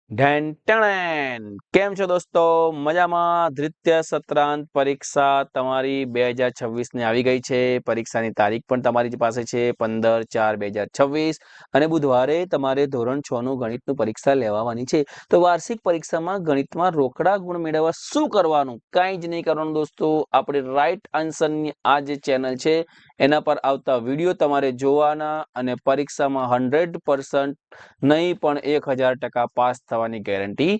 કેમ છો દોસ્તો? મજામાં? દ્વિતીય સત્રાંત પરીક્ષા તમારી 2026 ની આવી ગઈ છે. પરીક્ષાની તારીખ પણ તમારી પાસે છે 15/4/2026 અને બુધવારે તમારે ધોરણ 6 નું ગણિતનું પરીક્ષા લેવાની છે. તો વાર્ષિક પરીક્ષામાં ગણિતમાં રોકડા ગુણ મેળવવા શું કરવાનું? કાંઈ જ નહીં કરવાનું દોસ્તો. આપણે રાઈટ આન્સરની આ જે ચેનલ છે એના પર આવતા વિડીયો તમારે જોવાના અને પરીક્ષામાં 100% નહીં પણ 1000% પાસ થવાની ગેરંટી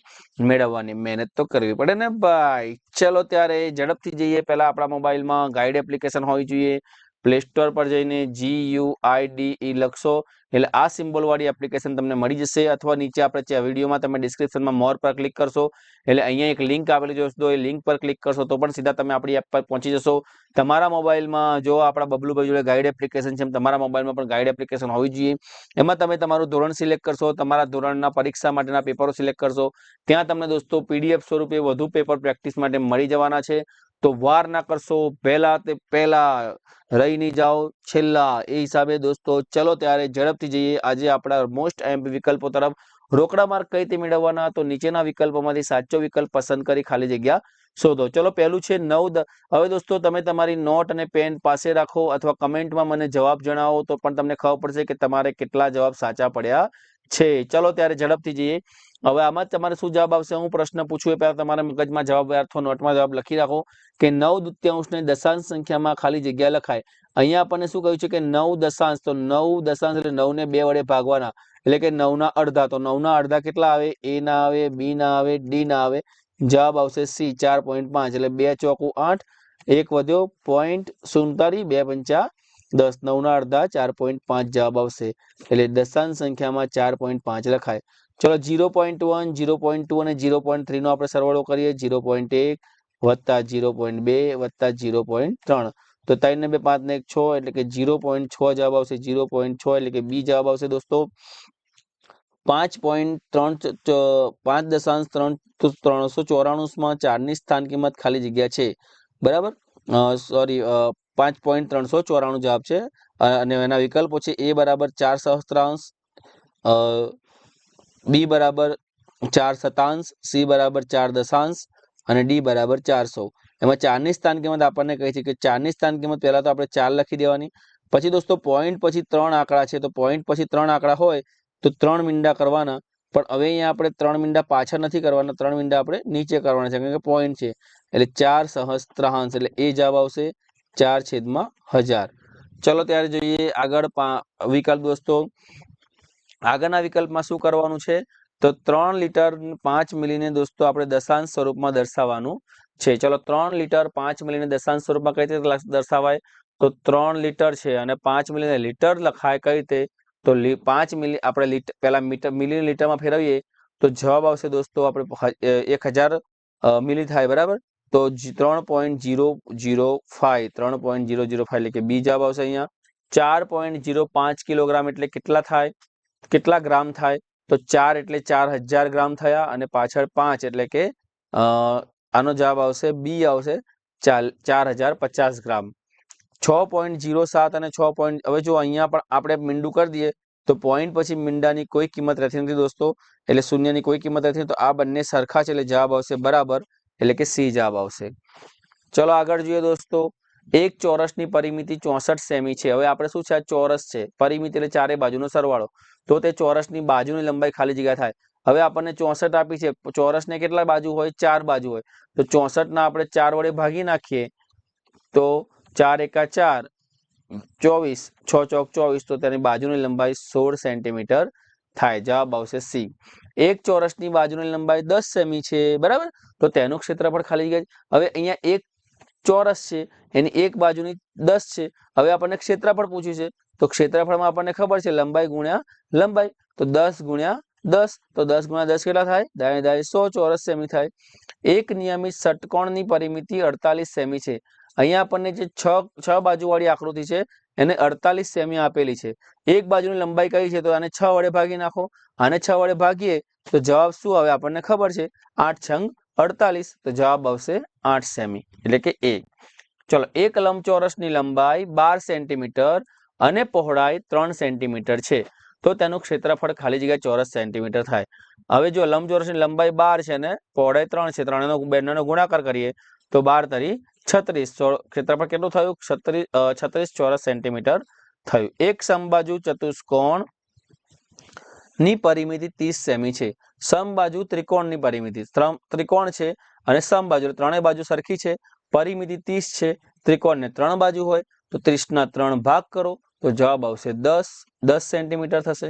મેળવવાની મહેનત તો કરવી પડે ને ભાઈ. ચલો ત્યારે ઝડપથી જઈએ. પહેલા આપણા મોબાઈલમાં ગાઈડ એપ્લિકેશન હોવી જોઈએ. પ્લે સ્ટોર પર જઈને GUIDE લખશો એટલે આ સિમ્બોલ વાળી એપ્લિકેશન તમને મળી જશે, અથવા નીચે આપણે વિડીયોમાં તમે ડિસ્ક્રિપ્શનમાં મોર પર ક્લિક કરશો એટલે અહીંયા એક લિંક આપેલી જોશો. એ લિંક પર ક્લિક કરશો તો પણ સીધા તમે આપણી એપ પર પહોંચી જશો. તમારા મોબાઈલમાં જો આપણા બબલુભાઈ જોડે ગાઈડ એપ્લિકેશન છે, તમારા મોબાઈલમાં પણ ગાઈડ એપ્લિકેશન હોવી જોઈએ. એમાં તમે તમારું ધોરણ સિલેક્ટ કરશો, તમારા ધોરણના પરીક્ષા માટેના પેપરો સિલેક્ટ કરશો. ત્યાં તમને દોસ્તો PDF સ્વરૂપે વધુ પેપર પ્રેક્ટિસ માટે મળી જવાના છે. તો વાર ના કરશો, પહેલા રહી નહીં જાઓ છેલ્લા, એ હિસાબે દોસ્તો ચલો ત્યારે ઝડપથી જઈએ આજે આપણા મોસ્ટ IMP વિકલ્પો તરફ. રોકડા માર્ક કઈ રીતે મેળવવાના? તો નીચેના વિકલ્પોમાંથી સાચો વિકલ્પ પસંદ કરી ખાલી જગ્યા શોધો. ચલો પહેલું છે 9. હવે દોસ્તો તમે તમારી નોટ અને પેન પાસે રાખો અથવા કમેન્ટમાં મને જવાબ જણાવો તો પણ તમને ખબર પડશે કે તમારે કેટલા જવાબ સાચા પડ્યા છે. ચલો ત્યારે ઝડપથી જઈએ. હવે આમાં તમારે શું જવાબ આવશે? હું પ્રશ્ન પૂછું એ પહેલા તમારે મગજમાં જવાબ અથવા નોટમાં જવાબ લખી રાખો કે 9 દૂત્યાંશને દશાંશ સંખ્યામાં ખાલી જગ્યા લખાય. અહીંયા આપણને શું કહ્યું છે કે 9 દશાંશ, તો 9 દશાંશ એટલે 9 ને 2 વડે ભાગવાના એટલે કે 9 ના અડધા. તો 9 ના અડધા કેટલા આવે? A ના આવે, B ના આવે, D ના આવે. જવાબ આવશે C 4.5 એટલે 2 ચોકુ 8, 1 વધ્યો 0.47, 2 પંચા 10, 9 ના અડધા 4.5 જવાબ આવશે. એટલે દશાંશ સંખ્યામાં 4.5 લખાય. ચલો 0.1, 0.2 અને 0.3 નો આપણે સરવાળો કરીએ. 0.1 વત્તા 0.2 વત્તા 0.3, તો 3 ને 2 5 ને 1 6 એટલે કે 0.6 જવાબ આવશે. 0.6 એટલે કે B જવાબ આવશે દોસ્તો. 5.394 માં 4 ની સ્થાન કિંમત ખાલી જગ્યા છે, બરાબર. સોરી, 5.394 જવાબ છે અને એના વિકલ્પો છે A બરાબર 4 સહસ્ત્રાંશ, B બરાબર 4 શતાંશ, C બરાબર 4 દશાંશ અને D બરાબર 400. એમાં 4 ની સ્થાન કિંમત આપણને કહી છે કે 4 ની સ્થાન કિંમત પહેલા તો આપણે 4 લખી દેવાની. પછી દોસ્તો પોઈન્ટ પછી 3 આંકડા છે, તો પોઈન્ટ પછી 3 આંકડા હોય તો 3 મીંડા કરવાના. પણ હવે અહીંયા આપણે 3 મીંડા પાછળ નથી કરવાના, 3 મીંડા આપણે નીચે કરવાના છે કારણ કે પોઈન્ટ છે. એટલે 4 સહસ્ત્રાંશ એટલે એ જવાબ આવશે 4/1000. ચલો ત્યારે જોઈએ આગળ વિકલ્પ દોસ્તો. આગળના વિકલ્પમાં શું કરવાનું છે? તો 3 લિટર 5 મિલીને દોસ્તો આપણે દશાંશ સ્વરૂપમાં દર્શાવવાનું છે. ચલો 3 લિટર 5 મિલીને દશાંશ સ્વરૂપમાં કઈ રીતે દર્શાવાય? તો 3 લિટર છે અને 5 મિલીને લીટર લખાય કઈ રીતે? તો 5 મિલી આપણે લીટર પહેલા મિલી લીટરમાં ફેરવીએ તો જવાબ આવશે દોસ્તો આપણે 1000 મિલી થાય, બરાબર. તો 3.005 એટલે કે B જવાબ આવશે. અહીંયા 4.05 કિલોગ્રામ એટલે કેટલા થાય? કેટલા ગ્રામ થાય? તો 4 એટલે 4000 ગ્રામ થયા અને પાછળ 5 એટલે કે આનો જવાબ આવશે B આવશે 4050 ગ્રામ. 6.07 અને 6. હવે જો અહીંયા પણ આપણે મીંડું કરી દઈએ તો પોઈન્ટ પછી મીંડાની કોઈ કિંમત રહેતી નથી દોસ્તો, એટલે શૂન્યની કોઈ કિંમત નથી. તો આ બંને સરખા છે એટલે જવાબ આવશે બરાબર, એટલે કે C જવાબ આવશે. ચલો આગળ જોઈએ દોસ્તો. એક ચોરસની પરિમિતિ 64 સેમી છે. હવે આપણે શું છે? આ ચોરસ છે, પરિમિતિ એટલે ચારે બાજુનો સરવાળો. તો તે ચોરસની બાજુની લંબાઈ ખાલી જગ્યા થાય. હવે આપણને 64 આપી છે. ચોરસને કેટલા બાજુ હોય? 4 બાજુ હોય. તો 64 ના આપણે 4 વડે ભાગી નાખીએ તો 4 એકા 4, 24, 6 ચોક 24, તો તેની બાજુની લંબાઈ 16 સેન્ટીમીટર થાય. જવાબ આવશે C. એક ચોરસની બાજુની લંબાઈ 10 સેમી છે, બરાબર. તો તેનું ક્ષેત્રફળ ખાલી જગ્યા. હવે અહીંયા એક ચોરસ છે, એની એક બાજુની 10 છે. હવે આપણને ક્ષેત્રફળ પૂછ્યું છે, તો ક્ષેત્રફળમાં આપણને ખબર છે લંબાઈ ગુણ્યા લંબાઈ, તો 10 ગુણ્યા 10, તો 10 ગુણ્યા 10 કેટલા થાય? દાએ દાએ 100 ચોરસ સેમી થાય. એક નિયમિત ષટકોણની પરિમિતિ 48 સેમી છે. અહીંયા આપણને જે 6 બાજુવાળી આકૃતિ છે એને 48 સેમી આપેલી છે. એક બાજુની લંબાઈ કઈ છે? તો આને 6 વડે ભાગી નાખો. આને 6 વડે ભાગીએ તો જવાબ શું આવે? આપણને ખબર છે 8 છંગ 48, તો જવાબ આવશે 8 સેમી એટલે કે A. ચલો એક લંબચોરસની લંબાઈ 12 સેન્ટીમીટર અને પહોળાઈ 3 સેન્ટીમીટર છે. તો તેનું ક્ષેત્રફળ ખાલી જગ્યા ચોરસ સેન્ટીમીટર થાય. હવે જો લંબચોરસની લંબાઈ 12 છે ને પહોળાઈ 3 છે, બંનેનો ગુણાકાર કરીએ તો 12 તરી 36, ક્ષેત્રફળ કેટલું થયું? 36 ચોરસ સેન્ટીમીટર થયું. એક સમબાજુ ચતુષ્કોણ ની પરિમિતિ 30 સેમી છે. સમબાજુ ત્રિકોણની પરિમિતિ, ત્રિકોણ છે અને સમબાજુ ત્રણેય બાજુ સરખી છે, પરિમિતિ 30 છે. ત્રિકોણને 3 બાજુ હોય તો 30ના 3 ભાગ કરો તો જવાબ આવશે 10 સેન્ટીમીટર થશે.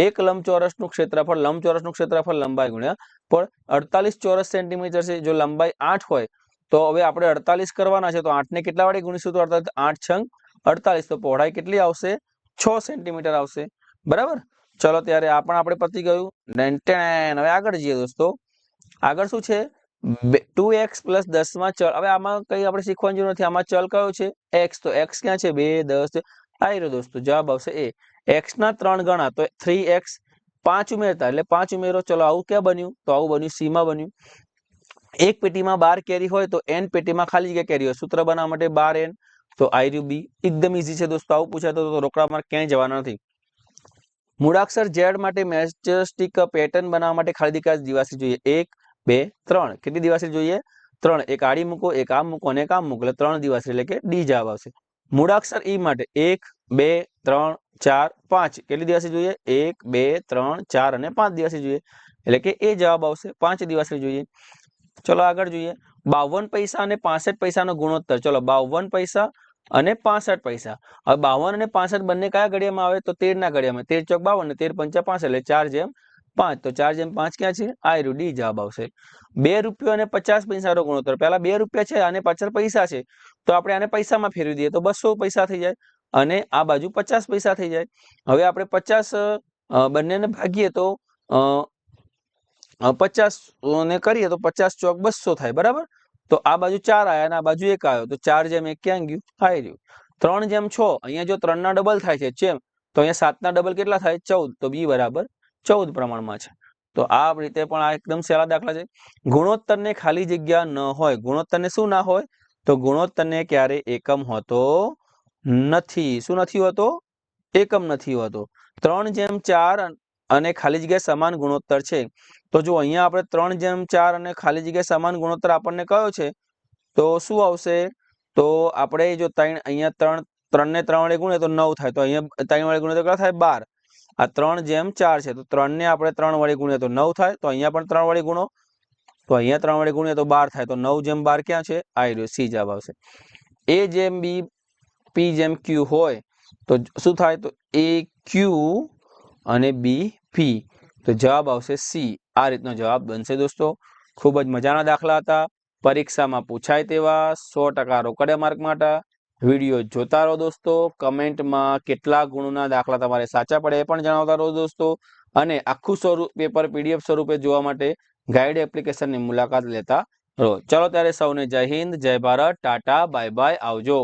એક લંબચોરસનું ક્ષેત્રફળ લંબાઈ ગુણ્યા પણ 48 ચોરસ સેન્ટીમીટર છે. જો લંબાઈ 8 હોય તો હવે આપણે 48 કરવાના છે, તો 8 ને કેટલા વડે ગુણીશું? તો 8 છંગ 48, તો પહોળાઈ કેટલી આવશે? 6 સેન્ટીમીટર આવશે. બરાબર. ચલો ત્યારે આ પણ આપણે પતી ગયું. હવે આગળ જઈએ દોસ્તો. આગળ શું છે? 2x + 10 માં ચલ. હવે આમાં કઈ આપણે શીખવાની જરૂર નથી. આમાં ચલ કયો છે? x. તો x ક્યાં છે? 2, 10 આવી રહ્યો દોસ્તો. જવાબ આવશે એ. x ના 3 ગણા તો 3x, 5 ઉમેરતા એટલે 5 ઉમેરો. ચલો આવું ક્યાં બન્યું? તો આવું બન્યું, c માં બન્યું. એક પેટીમાં 12 કેરી હોય તો n પેટીમાં ખાલી જગ્યા કેરી હોય. સૂત્ર બનાવવા માટે 12n, તો આઈ રહ્યું b. એકદમ ઈઝી છે દોસ્તો. આવું પૂછાય તો રોકડા માર્ક ક્યાંય જવાના નથી. મૂળાક્ષર z માટે મેજેસ્ટિક પેટર્ન બનાવવા માટે ખાલી જગ્યા દિવાસળી જોઈએ. 1, 2, 3. કેટલી દિવાસળી જોઈએ? 3. એક આડી મૂકો, એક આમ મૂકો અને એક આમ મૂકો એટલે 3 દિવાસળી, એટલે કે ડી જવાબ આવશે. મૂળાક્ષર ઈ માટે 1, 2, 3, 4, 5. કેટલી દિવાસળી જોઈએ? 1, 2, 3, 4 અને 5 દિવાસળી જોઈએ, એટલે કે એ જવાબ આવશે. 5 દિવાસળી જોઈએ. ચલો આગળ જોઈએ. 52 પૈસા અને 65 પૈસાનો ગુણોત્તર. ચલો 52 પૈસા અને 65 પૈસા. હવે 52 અને 65 બંને કયા ઘડિયામાં આવે? તો 13 ના ઘડિયામાં. 13 ચોક 52 અને 13 પંચા 65 એટલે 4/5. તો 4/5 ક્યાં છે? આ રહ્યું ડી જવાબ આવશે. 2 રૂપિયા અને 50 પૈસાનો ગુણોત્તર. પહેલા 2 રૂપિયા છે અને પાછળ પૈસા છે, તો આપણે આને પૈસામાં ફેરવી દઈએ તો 200 પૈસા થઈ જાય અને આ બાજુ 50 પૈસા થઈ જાય. હવે આપણે 50 બંનેને ભાગીએ તો 50 ને કરીએ તો 50 ચોક 200 થાય. બરાબર. તો આ બાજુ 4 આવ્યા અને આ બાજુ 1 આવ્યો, તો 4/1 ક્યાં ગયું? આવી રહ્યું. 3/6. અહીંયા જો 3 ના ડબલ થાય છે ચેમ, તો અહીંયા 7 ના ડબલ કેટલા થાય? 14. તો b બરાબર 14 પ્રમાણમાં છે. તો આ રીતે પણ આ એકદમ સહેલા દાખલા છે. ગુણોત્તરને ખાલી જગ્યા ન હોય. ગુણોત્તરને શું ના હોય? તો ગુણોત્તરને ક્યારે એકમ હોતો નથી. શું નથી હોતો? એકમ નથી હોતો. 3/4 અને ખાલી જગ્યા સમાન ગુણોત્તર છે. તો જો અહીંયા આપણે 3/4 અને ખાલી જગ્યા સમાન ગુણોત્તર આપણને કયો છે, તો શું આવશે? તો આપણે જો 3 અહીંયા 3 ને 3 વડે ગુણીએ તો 9 થાય. તો અહીંયા 3 વડે ગુણીએ તો કેટલા થાય? 12. આ 3/4 છે, તો 3 ને આપણે 3 વડે ગુણીએ તો 9 થાય. તો અહીંયા પણ 3 વડે ગુણો, તો અહીંયા 3 વડે ગુણીએ તો 12 થાય. તો 9/12 ક્યાં છે? આ રહ્યો સી જવાબ આવશે. a/b, p/q હોય તો શું થાય? તો aq અને b/p. તો જવાબ આવશે સી. આ રીતનો જવાબ બનશે દોસ્તો. ખૂબ જ મજાના દાખલા હતા. પરીક્ષામાં પૂછાય તેવા 100% રોકડિયા માર્ક માટે વિડીયો જોતા રહો દોસ્તો. કમેન્ટમાં કેટલા ગુણના દાખલા તમારે સાચા પડે એ પણ જણાવતા રહો દોસ્તો. અને આખું પેપર પીડીએફ સ્વરૂપે જોવા માટે ગાઈડ એપ્લિકેશનની મુલાકાત લેતા રહો. ચલો ત્યારે સૌને જય હિન્દ, જય ભારત, ટાટા, બાય બાય, આવજો.